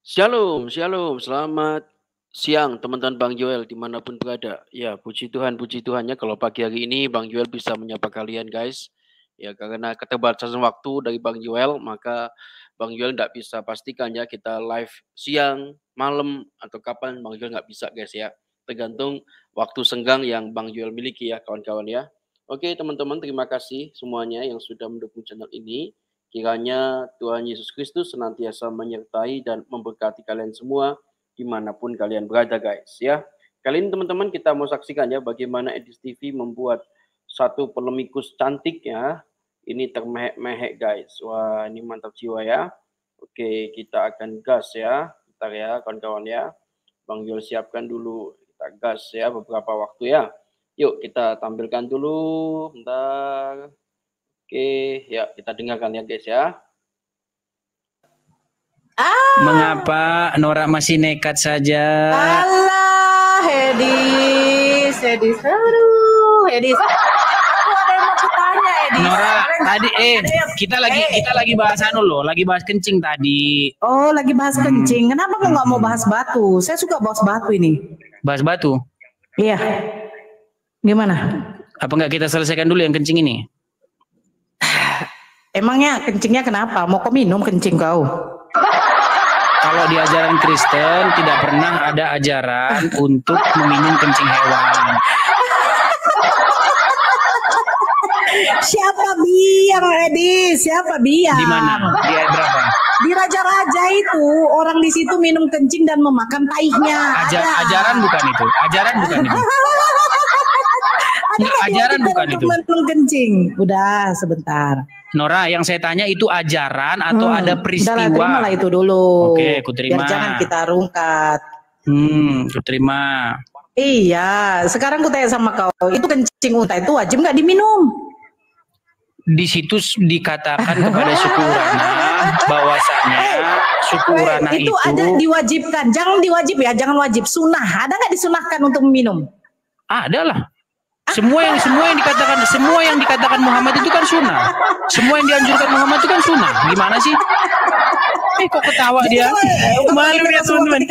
Shalom, shalom, selamat siang teman-teman Bang Joel dimanapun berada. Ya, puji Tuhannya kalau pagi hari ini Bang Joel bisa menyapa kalian guys. Ya, karena keterbatasan waktu dari Bang Joel, maka Bang Joel nggak bisa pastikan ya kita live siang, malam, atau kapan Bang Joel nggak bisa guys ya. Tergantung waktu senggang yang Bang Joel miliki ya kawan-kawan ya. Oke teman-teman, terima kasih semuanya yang sudah mendukung channel ini. Kiranya Tuhan Yesus Kristus senantiasa menyertai dan memberkati kalian semua dimanapun kalian berada guys ya. Kali ini teman-teman kita mau saksikan ya bagaimana Edis TV membuat satu polemikus cantik ya. Ini termehek-mehek guys. Wah ini mantap jiwa ya. Oke kita akan gas ya. Bentar ya kawan-kawan ya. Bang Yul siapkan dulu. Kita gas ya beberapa waktu ya. Yuk kita tampilkan dulu. Bentar. Oke, ya kita dengarkan ya guys ya. Mengapa Nora masih nekat saja? Alah, Hedis, aduh, Hedis. Aku ada yang mau kutanya, Hedis. Nora, tadi kita lagi bahas lagi bahas kencing tadi. Oh, lagi bahas kencing. Kenapa kau nggak mau bahas batu? Saya suka bahas batu ini. Bahas batu? Iya. Gimana? Apa nggak kita selesaikan dulu yang kencing ini? Emangnya kencingnya kenapa? Mau kau minum kencing kau? Kalau di ajaran Kristen tidak pernah ada ajaran untuk meminum kencing hewan. Siapa biang, Edis? Siapa biang? Di mana? Di ayat berapa? Di Raja-Raja itu orang di situ minum kencing dan memakan taihnya. Ajaran bukan itu. Ajaran bukan itu. Ajaran bukan itu. Minum kencing. Udah sebentar. Nora, yang saya tanya itu ajaran atau ada peristiwa? Udah, terimalah itu dulu. Oke, ku terima. Biar jangan kita rungkat. Ku terima. Iya, sekarang ku tanya sama kau, itu kencing unta itu wajib nggak diminum? Di situ dikatakan kepada suku Ranah bahwasanya suku Ranah itu ada diwajibkan. Jangan diwajib ya, jangan wajib. Sunnah. Ada nggak disunahkan untuk minum? Ada lah. Semua yang dikatakan Muhammad itu kan sunnah. Semua yang dianjurkan Muhammad itu kan sunnah. Gimana sih? Kok ketawa dia? Malu ya teman-teman.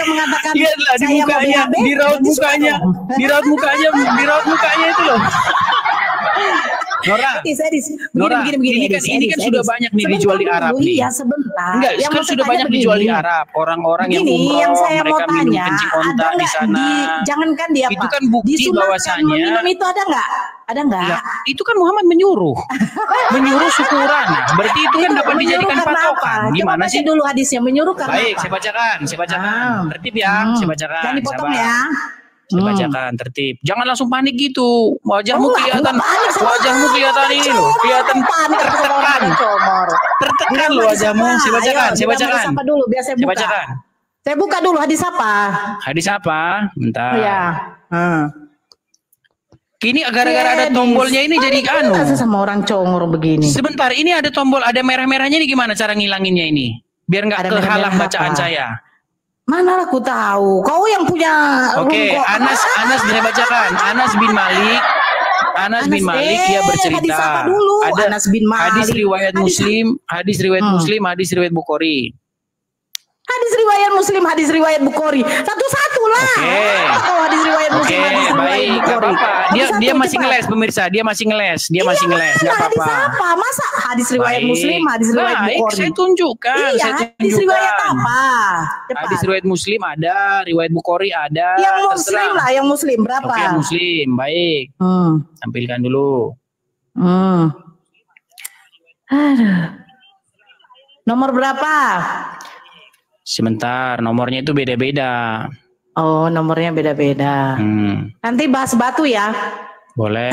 Lihatlah di mukanya, di raut mukanya itu loh. Nora, ini kan sudah banyak nih dijual di Arab nih. Iya sebentar. Enggak, kan sudah banyak dijual di Arab. Orang-orang yang umroh, mereka minum kencing onta di sana. Jangankan dia itu kan bukti bahwasanya minum itu ada nggak? Ada nggak? Ya, itu kan Muhammad menyuruh suku Ranah. Berarti itu kan dapat dijadikan patokan. Gimana sih dulu hadisnya menyuruh karena? Baik, saya bacakan. Tertib ya, saya bacakan. Jangan dipotong ya. Saya bacakan tertib. Jangan langsung panik gitu. Wajahmu kelihatan ini loh. Kelihatan tertekan loh wajahmu. Saya bacakan. Siapa dulu? Biar saya buka. Bacakan. Saya buka dulu hadis apa? Hadis apa? Bentar. Ya. Kini gara-gara ada tombolnya ini jadi sama orang congor begini. Sebentar, ini ada tombol, ada merah-merahnya ini gimana cara ngilanginnya ini? Biar nggak kehalang bacaan saya. Mana aku tahu. Kau yang punya. Oke, Anas bisa bacakan. Anas bin Malik dia bercerita. Ada Anas bin Malik. Hadis riwayat Muslim, hadis riwayat Bukhari. Hadis riwayat Bukhari. Satu-satu lah. Oke. Oh, hadis riwayat Muslim, hadis riwayat Bukhari. Gak apa-apa. Dia masih ngeles pemirsa. Dia masih ngeles. Gak apa-apa. Hadis apa? Masa hadis riwayat Muslim, hadis riwayat Bukhari? Saya tunjukkan. Iya, hadis riwayat apa? Cepat. Hadis riwayat Muslim ada, riwayat Bukhari ada. Yang Muslim lah, yang Muslim berapa? Oke, Muslim. Baik. Tampilkan dulu. Aduh. Nomor berapa? Sebentar, nomornya itu beda-beda. Oh, nomornya beda-beda. Nanti bahas batu ya. Boleh.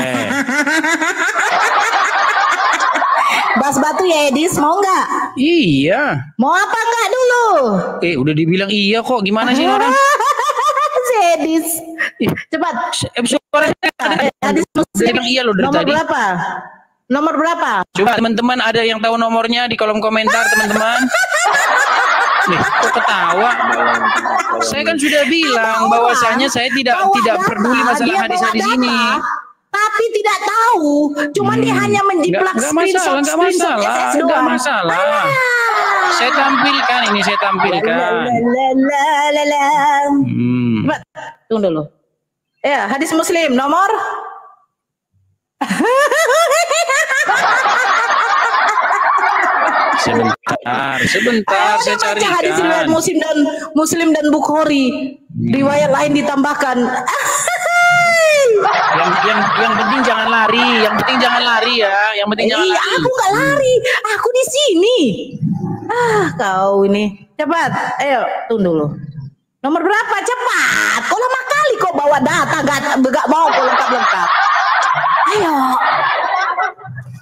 Bahas batu ya, Edis, mau nggak? Iya. Mau apa nggak dulu? Udah dibilang iya kok. Gimana sih orang? Si Edis. Cepat. Edis bilang iya loh dari nomor tadi. Berapa? Nomor berapa? Coba teman-teman ada yang tahu nomornya di kolom komentar teman-teman. Nih, kok ketawa? Saya kan sudah bilang bahwasanya saya tidak peduli masalah hadis-hadis ini. Tapi tidak tahu, cuman dia hanya menjiplak screenshot. Enggak masalah. Saya tampilkan ini, saya tampilkan. Coba, tunggu dulu. Ya, hadis Muslim nomor Sebentar, saya baca carikan. hadis riwayat Muslim dan Bukhari. Riwayat lain ditambahkan. Yang penting jangan lari, yang penting jangan lari ya, yang penting jangan Iya, lari. aku nggak lari, aku di sini. Kau ini cepat, ayo tunggu dulu. Nomor berapa? Cepat. Kau lama kali kau bawa data, gak mau kau lengkap. Ayo.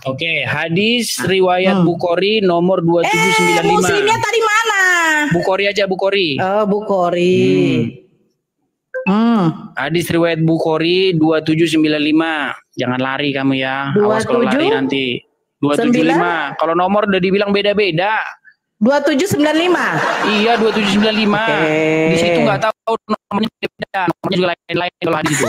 Oke, hadis riwayat Bukhari nomor 2795. Muslimnya tadi mana? Bukhari aja, Bukhari. Oh, Bukhari. Hadis riwayat Bukhari 2795. Jangan lari kamu ya. Awas kalau lari nanti. 275. Kalau nomor udah dibilang beda-beda. 2795. Iya, 2795. Di situ nggak tahu nomornya beda. Nomornya juga lain-lain kalau hadis itu.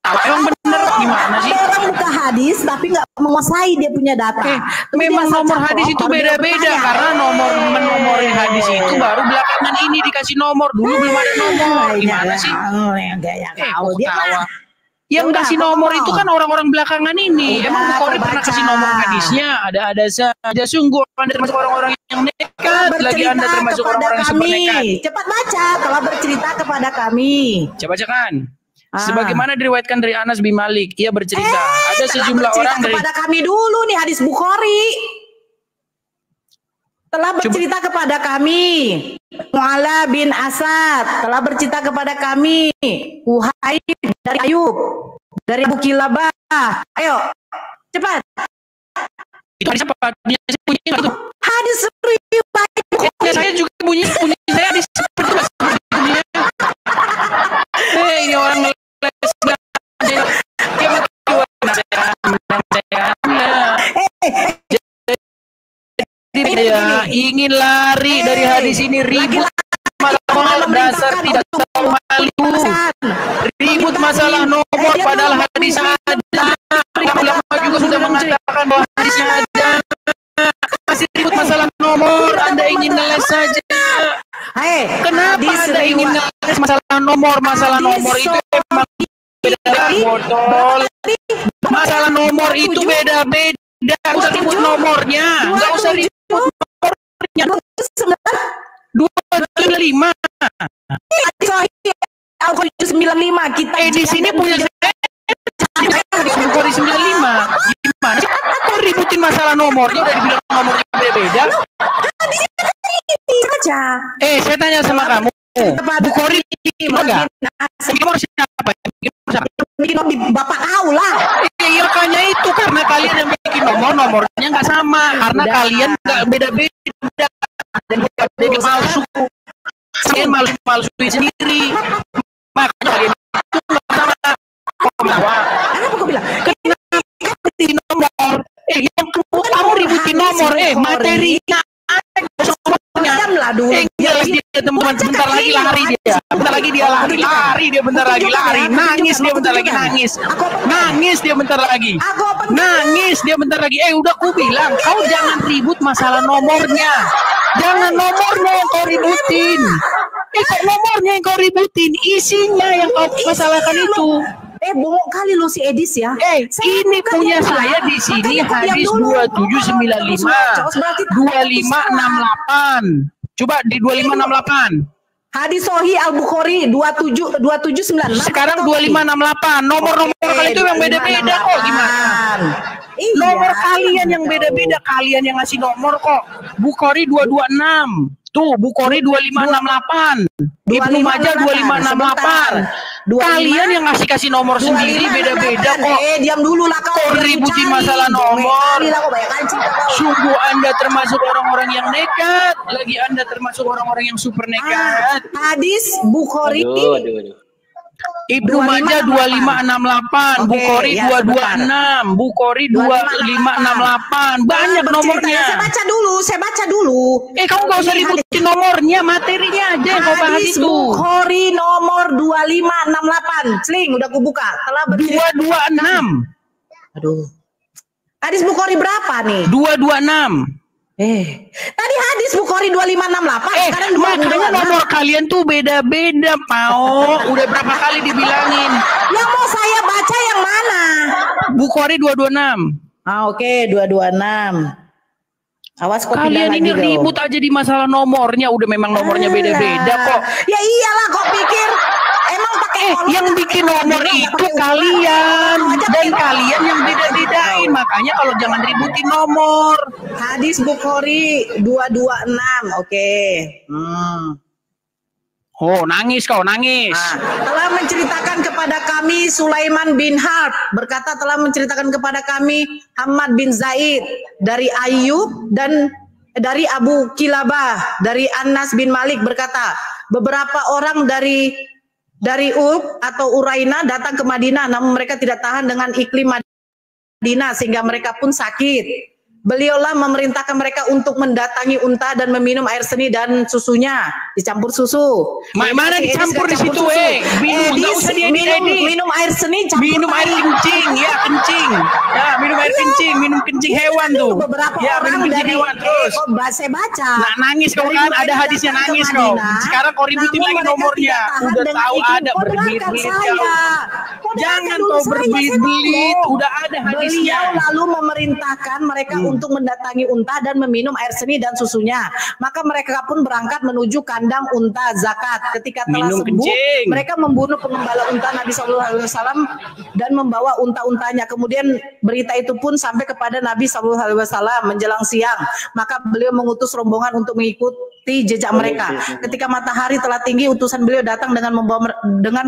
Emang bener gimana sih? Orang buka hadis tapi nggak menguasai dia punya data. Memang nomor hadis itu beda-beda karena menomorin hadis itu baru belakangan ini dikasih nomor. Dulu belum ada nomor. Gimana sih? Yang kasih nomor itu kan orang-orang belakangan ini. Emang Bukhari pernah kasih nomor hadisnya? Ada saja. Sungguh Anda termasuk orang-orang yang nekat. Lagi Anda termasuk orang-orang yang super nekat. Cepat baca. Telah bercerita kepada kami. Coba bacakan. Sebagaimana diriwayatkan dari Anas bin Malik, ia bercerita ada sejumlah orang dari kepada kami dulu nih hadis Bukhari. Telah bercerita kepada kami. Mu'ala bin Asad telah bercerita kepada kami. Uhaib dari Ayub, dari Abu Kilabah. Ayo, cepat. Itu hadis apa? Bunyinya itu. Hadis riwayat. Saya juga bunyi saya hadis seperti itu. Ini orang les dia ingin lari dari hadis ini, ribut malah dasar tidak tahu malu, ribut masalah nomor padahal hadis ada. Ulama juga sudah mengatakan bahwa hadisnya ada. Masih ribut masalah nomor, Anda ingin ngeles saja. Kenapa Anda ingin ngeles masalah nomor? Masalah nomor itu emang beda, botol. Masalah nomor itu beda-beda. Nggak usah ribut nomornya. Nggak usah ribut nomornya. 295. 95 kita. Di sini punya saya. Bukhari 95. Gimana? Kok ributin masalah nomornya? Udah dibilang nomornya beda-beda. Saya tanya sama kamu. Bukhari enggak? Nomor siapa? Bikin bapak kau lah. Iya, makanya itu karena kalian yang bikin nomornya nggak sama. Karena kalian nggak beda-beda. Dan jadi palsu. Saya palsuin sendiri. Makanya kalian itu nggak sama. Kenapa kau bilang? Kenapa ributin nomor? Yang kamu ributin nomor. Materinya lah dulu. Jelas dia teman-teman, bentar lagi lari dia. Bentar lagi dia lari dia bentar lagi lari. Nangis dia bentar lagi nangis. Nangis dia bentar lagi. Nangis dia bentar lagi. Udah ku bilang, kau jangan ribut masalah nomornya. Jangan nomornya yang kau ributin. Kok nomornya yang kau ributin, isinya yang kau masalahkan itu. Bongok kali lo si Edis ya. Ini punya saya di sini hadis 2795, 2568. Coba di 2568. Hadis Sahih Al-Bukhari 2795. Sekarang 2568. Nomor-nomor kalian itu yang beda-beda kok. Gimana? Nomor kalian yang beda-beda. Kalian yang ngasih nomor kok. Bukhari 226. Tuh, Bukhari 2568. Ibnu Majah 2568. Kalian yang ngasih nomor sendiri beda-beda kok. Diam dulu lah kau. Ributin masalah nomor. Sungguh Anda termasuk orang-orang yang nekat. Lagi Anda termasuk orang-orang yang super nekat. Hadis Bukhari. Ibnu Majah 2568, Bukhari 226, Bukhari 2568. Banyak nomornya. Saya baca dulu. Kamu gak usah ributin nomornya, materinya aja yang kau bahas itu. Bukhari nomor 2568. Sling, udah aku buka. Telah 226. Aduh. Hadis Bukhari berapa nih? 226. Tadi hadis Bukhari 2568. Sekarang Makanya nomor kalian tuh beda-beda, Pao. Udah berapa kali dibilangin. Yang mau saya baca yang mana? Bukhari 226. Oke, 226. Awas kok Kalian ini ribut aja di masalah nomornya. Udah memang nomornya beda-beda kok. Ya iyalah, kok pikir emang pakai yang bikin nomor itu kalian dan kalian yang beda-bedain. Makanya kalau jangan ributin nomor. Hadis Bukhari 226. Oke. Oh, nangis kau, nangis. Telah menceritakan kepada kami Sulaiman bin Harb, berkata telah menceritakan kepada kami Hamad bin Zaid dari Ayyub dan dari Abu Kilabah dari Anas bin Malik berkata, beberapa orang dari atau Uraina datang ke Madinah, namun mereka tidak tahan dengan iklim Madinah sehingga mereka pun sakit. Beliaulah memerintahkan mereka untuk mendatangi unta dan meminum air seni dan susunya dicampur susu. Mana dicampur di situ? Minum air seni, minum air kencing, ya kencing. Ya, minum air kencing, minum kencing hewan tuh. Ya, minum kencing hewan terus. Saya baca. Nah, nangis kau kan, ada hadisnya nangis kau. Sekarang kau ributin lagi nomornya. Udah tahu ada berbelit-belit kau. Jangan kau berbelit-belit, udah ada hadisnya. Beliau lalu memerintahkan mereka untuk mendatangi unta dan meminum air seni dan susunya. Maka mereka pun berangkat menuju kandang unta zakat. Ketika telah sembuh, mereka membunuh pengembala unta Nabi SAW dan membawa unta-untanya. Kemudian berita itu pun sampai kepada Nabi SAW menjelang siang. Maka beliau mengutus rombongan untuk mengikuti jejak mereka. Ketika matahari telah tinggi, utusan beliau datang dengan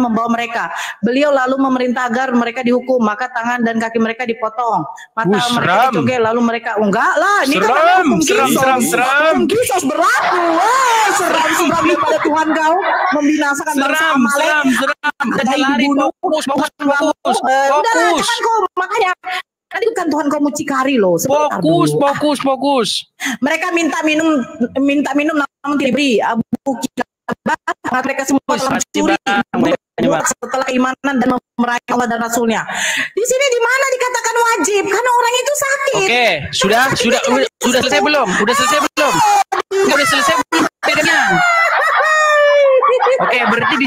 membawa mereka. Beliau lalu memerintah agar mereka dihukum. Maka tangan dan kaki mereka dipotong. Mata mereka dicongkel, lalu mereka enggak lah, ini kan hukum kisos berlaku. Seram daripada Tuhan kau membinasakan bangsa Amalek. Fokus. Jangan kau, makanya tadi bukan Tuhan kau mucikari loh. Fokus. Mereka minta minum namun tidak diberi. Abu Kilabah, mereka semua telah mencuri setelah keimanan dan meraih Allah dan Rasulnya. Di sini di mana dikatakan wajib? Karena orang itu sakit. Oke, sudah selesai belum? Udah selesai belum? Bedanya. Oke, berarti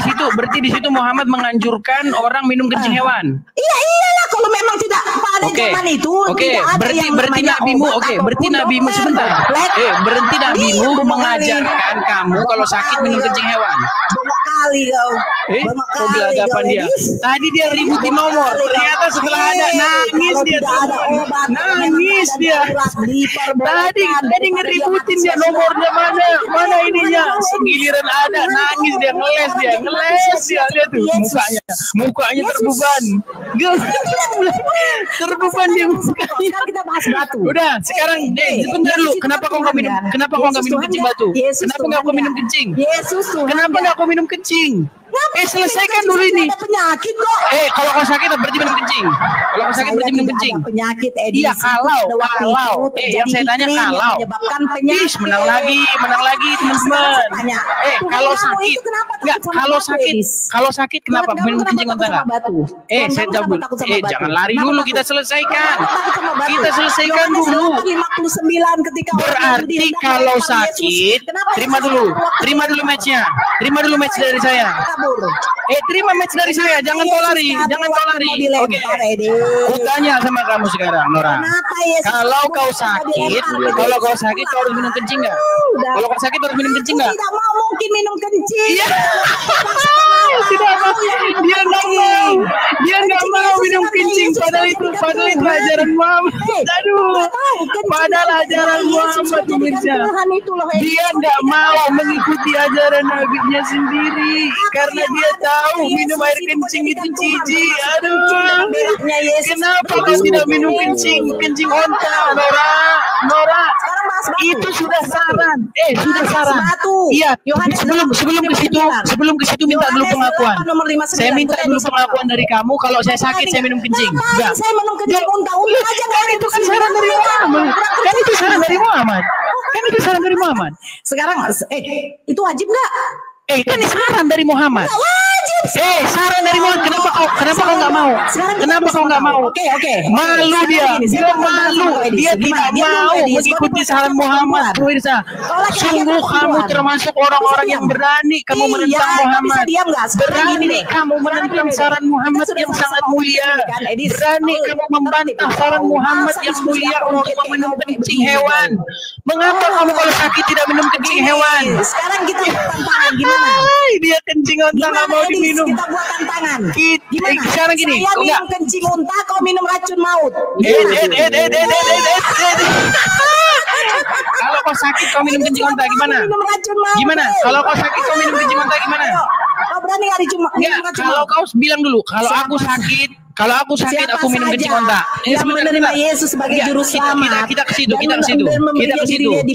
di situ Muhammad menganjurkan orang minum kencing hewan. Iyalah, kalau memang tidak pada zaman itu. Oke, berarti nabimu sebentar. Berarti nabimu mengajarkan kamu kalau sakit minum kencing hewan. Banyak kali kau. Kau belagapan dia. Tadi dia ributin nomor. Ternyata setelah ada nangis dia. Tadi ngeributin dia nomornya mana ininya. Giliran ada nangis dia, ngeles dia lihat tuh mukanya terbeban. Terbeban dia mukanya. Kita bahas batu. Udah, sekarang sebentar dulu. Kenapa kau nggak minum kencing batu? Kenapa nggak kau minum kencing? Kenapa nggak kau minum kencing? Selesaikan dulu ini. Ada penyakit kok. Kalau kau sakit berarti minum kencing. Kalau kau sakit berarti minum kencing. Penyakit Iya, kalau. Yang saya tanya kalau. Menyebabkan penyakit. Menang lagi teman-teman. Kalau sakit. Enggak, kalau sakit kenapa minum kencing entah enggak? Saya jawab. Jangan lari dulu, kita selesaikan. Kita selesaikan dulu. 59 ketika berarti kalau sakit, terima dulu matchnya. Terima dulu match dari saya. Terima match dari saya, jangan kau lari. Oke. Aku tanya sama kamu sekarang, Nora. Kalau kau sakit kau harus minum kencing nggak? Kalau kau sakit harus minum kencing nggak? Tidak mau mungkin minum kencing. Iya. Dia nggak mau minum kencing. Padahal itu ajaran Muhammad. Padahal ajaran Muhammad pemirsa. Dia nggak mau mengikuti ajaran nabinya sendiri karena dia tahu minum air kencing itu jijik. Kenapa kau tidak minum kencing onta, Nora? Itu sudah saran. Iya. Sebelum ke situ minta dulu pengakuan. Saya minta dulu pengakuan dari kamu kalau saya sakit saya minum kencing. Enggak. Saya minum kencing unta aja kan itu kan saran dari Muhammad. Kan itu saran dari Muhammad. Sekarang itu wajib nggak? Kan ini saran dari Muhammad. Saran dari Muhammad. Kenapa kau nggak mau? Kenapa kau nggak mau? Oke. Malu dia. Dia malu. Dia tidak mau mengikuti saran Muhammad. Pemirsa, sungguh kamu termasuk orang-orang yang berani kamu menentang Muhammad. Berani kamu menentang saran Muhammad yang sangat mulia. Berani kamu membantah saran Muhammad yang mulia untuk meminum kencing hewan. Mengapa kamu kalau sakit tidak minum kencing hewan? Sekarang kita buat tantangan gimana? Dia kencing unta nggak mau diminum. Kita buat tantangan. Gimana? Sekarang gini, saya minum kencing unta, kau minum racun maut. Kalau kau sakit kau minum kencing unta gimana? Minum racun maut. Gimana? Kalau kau sakit kau minum kencing unta gimana? Kau berani nggak minum racun kalau maut? kau bilang dulu, kalau aku sakit aku minum kencing unta. Yang menerima Yesus sebagai juru selamat. Kita ke situ.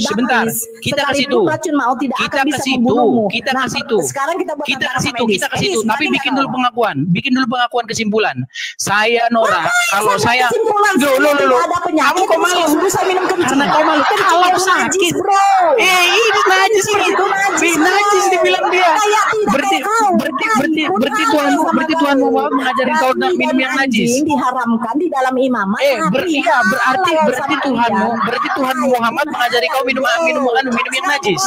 Sebentar. Kita ke situ. Racun maut tidak akan bisa membunuhmu. Kita ke situ. Sekarang kita buat Kita ke situ. Tapi bikin dulu pengakuan kesimpulan. Saya Nora, kalau saya dulu kamu kok malu? Saya minum kencing. Karena kau malu. Kalau sakit, bro. Ini najis najis dibilang dia. Berarti Tuhanmu mengajarin kau minum yang najis. Diharamkan di dalam imamat. Berarti Tuhan Muhammad mengajari kau minum yang najis.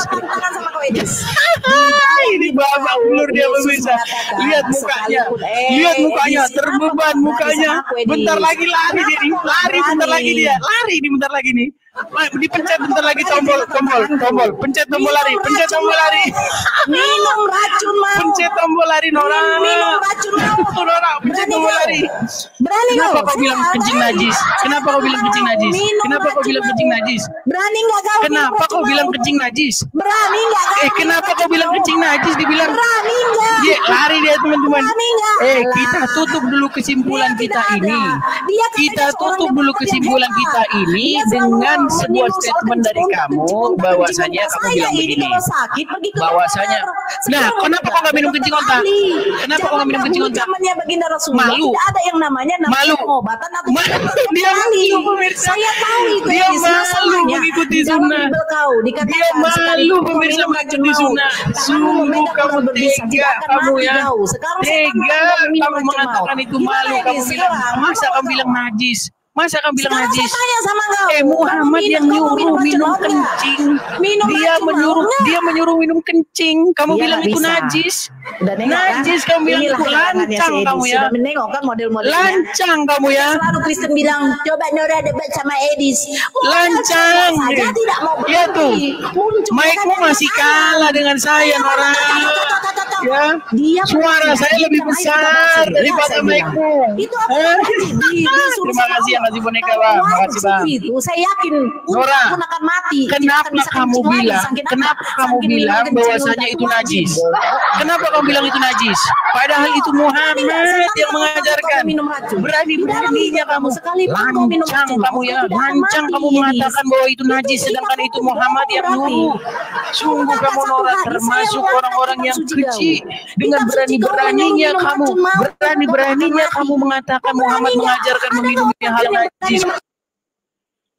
Ini babak belur dia pemirsa. Lihat mukanya terbeban mukanya. Bentar lagi lari dia. Lari bentar lagi nih. Dipencet bentar lagi tombol. Pencet tombol lari. Minum racun maut. Pencet tombol lari Nora. Minum racun maut. Nora, pencet tombol lari. Berani Kenapa kau bilang kencing najis? Kenapa kau bilang kencing najis? Berani nggak kau? Kenapa kau bilang kencing najis? Berani nggak kau? Kenapa kau bilang kencing najis? Dibilang berani nggak? Lari dia teman-teman. Berani nggak? Kita tutup dulu kesimpulan kita ini. Kita tutup dulu kesimpulan kita ini dengan sebuah statement dari kamu bahwasanya kamu bilang begini. Bahwasanya, nah kenapa kau nggak minum kencing unta? Kenapa kau nggak minum kencing unta? Malu. Tidak ada yang namanya pengobatan atau dia malu pemirsa. Saya tahu itu. Dia malu mengikuti sunnah. Dia malu pemirsa mengikuti sunnah. Sungguh kamu tega kamu ya. Tega kamu mengatakan itu malu. Kamu bilang masa kamu bilang najis. Masa kamu bilang najis? Muhammad yang nyuruh minum kencing. Dia menyuruh minum kencing. Kamu bilang itu najis. Najis kamu bilang itu lancang kamu ya. Lancang kamu ya. Selalu Kristen bilang coba Nora debat sama Edis. Lancang. Ya tuh. Mic-mu masih kalah dengan saya Nora. Ya. Suara saya lebih besar daripada mic-mu. Itu terima kasih yang kasih boneka bang. Makasih bang. Itu saya yakin Nora, pun akan mati. Kenapa kamu bilang bahwasanya itu najis? Kenapa kamu bilang itu najis? Padahal itu Muhammad yang mengajarkan. Berani-beraninya kamu. Lancang kamu ya. Lancang kamu mengatakan bahwa itu najis sedangkan itu Muhammad yang nyuruh. Sungguh kamu Nora termasuk orang-orang yang keji. Dengan berani-beraninya kamu mengatakan Muhammad mengajarkan meminum yang hal najis.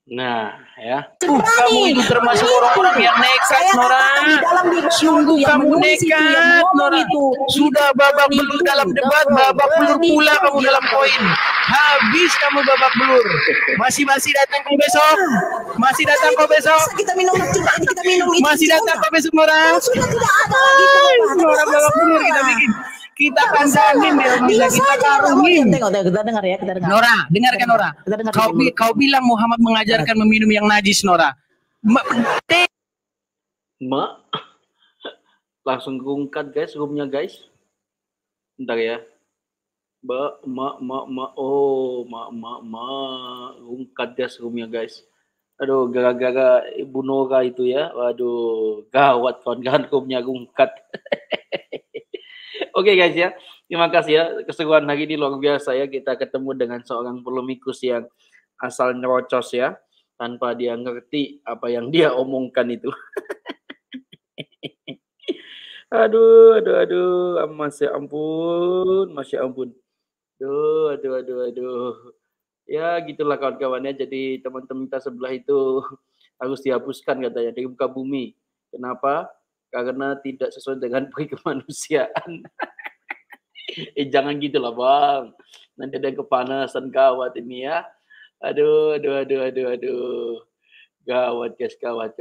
Nah, ya. Kamu itu termasuk orang-orang yang nekat, Nora. Sungguh kamu nekat, Nora. Sudah babak belur dalam debat, babak belur pula kamu dalam poin. Habis kamu babak belur. Masih datang kau besok? Masih datang kau besok? Masih datang kau besok, Nora? Sudah tidak ada lagi. Nora babak belur kita bikin. Kita kandangin dia, kita karungin. Kita dengar ya, kita dengar. Nora, dengarkan Nora. Kau bilang Muhammad mengajarkan meminum yang najis, Nora. Langsung keungkat guys, roomnya guys. Bentar ya. Ungkat guys roomnya guys. Aduh, gara-gara Ibu Nora itu ya. Waduh, gawat kawan-kawan roomnya ungkat. Oke guys ya, terima kasih ya, keseruan hari ini luar biasa ya, kita ketemu dengan seorang polemikus yang asal nyerocos ya, tanpa dia ngerti apa yang dia omongkan itu. Aduh, masya ampun. Aduh. Ya gitulah kawan-kawannya, jadi teman-teman kita sebelah itu harus dihapuskan katanya dari muka bumi. Kenapa? karena tidak sesuai dengan peri kemanusiaan. Jangan gitu lah Bang. Nanti ada kepanasan gawat ini ya. Aduh. Gawat guys, gawat.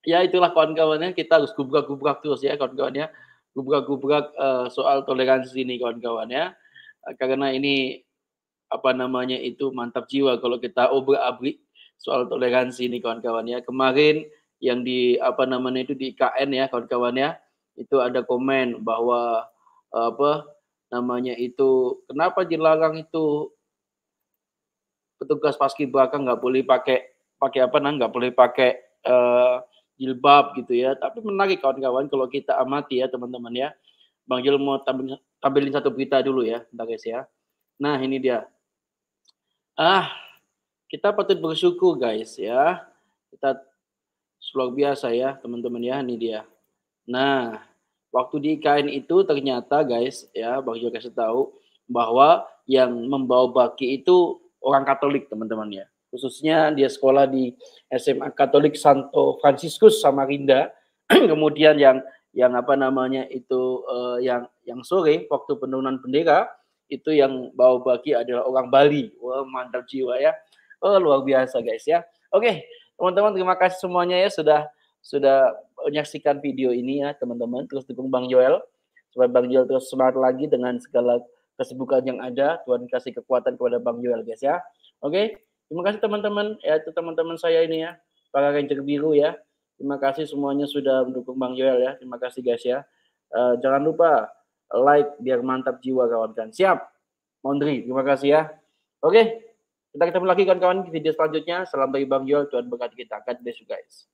Ya itulah kawan-kawannya, kita harus gubrak-gubrak terus ya kawan-kawannya. Gubrak-gubrak soal toleransi ini kawan-kawannya. Karena ini mantap jiwa kalau kita obrak-abrik soal toleransi ini kawan-kawannya. Kemarin yang di di IKN ya kawan-kawannya, itu ada komen bahwa kenapa dilarang itu petugas paskibraka nggak boleh pakai jilbab gitu ya. Tapi menarik kawan-kawan kalau kita amati ya teman-teman ya. Bang Jul mau tampilin satu berita dulu ya, bentar guys ya. Nah ini dia. Kita patut bersyukur guys ya. Kita luar biasa ya teman-teman ya, ini dia. Nah, waktu di IKN itu ternyata guys ya, Bang Jul kasih tahu bahwa yang membawa baki itu orang Katolik teman-teman ya. Khususnya dia sekolah di SMA Katolik Santo Franciscus Samarinda. Kemudian yang sore waktu penurunan bendera itu yang bawa baki adalah orang Bali. Wah, mantap jiwa ya. Oh, luar biasa guys ya. Oke, teman-teman terima kasih semuanya ya sudah menyaksikan video ini ya teman-teman. Terus dukung Bang Joel supaya Bang Joel terus semangat lagi dengan segala kesibukan yang ada. Tuhan kasih kekuatan kepada Bang Joel guys ya. Oke, terima kasih teman-teman. Ya itu teman-teman saya ini ya, para Ranger Biru ya. Terima kasih semuanya sudah mendukung Bang Joel ya. Terima kasih guys ya. Jangan lupa like biar mantap jiwa kawan-kawan. Siap, Mondri. Terima kasih ya. Oke, kita ketemu lagi kawan-kawan di video selanjutnya. Salam bagi Bang Joel. Tuhan berkati kita. God bless you guys.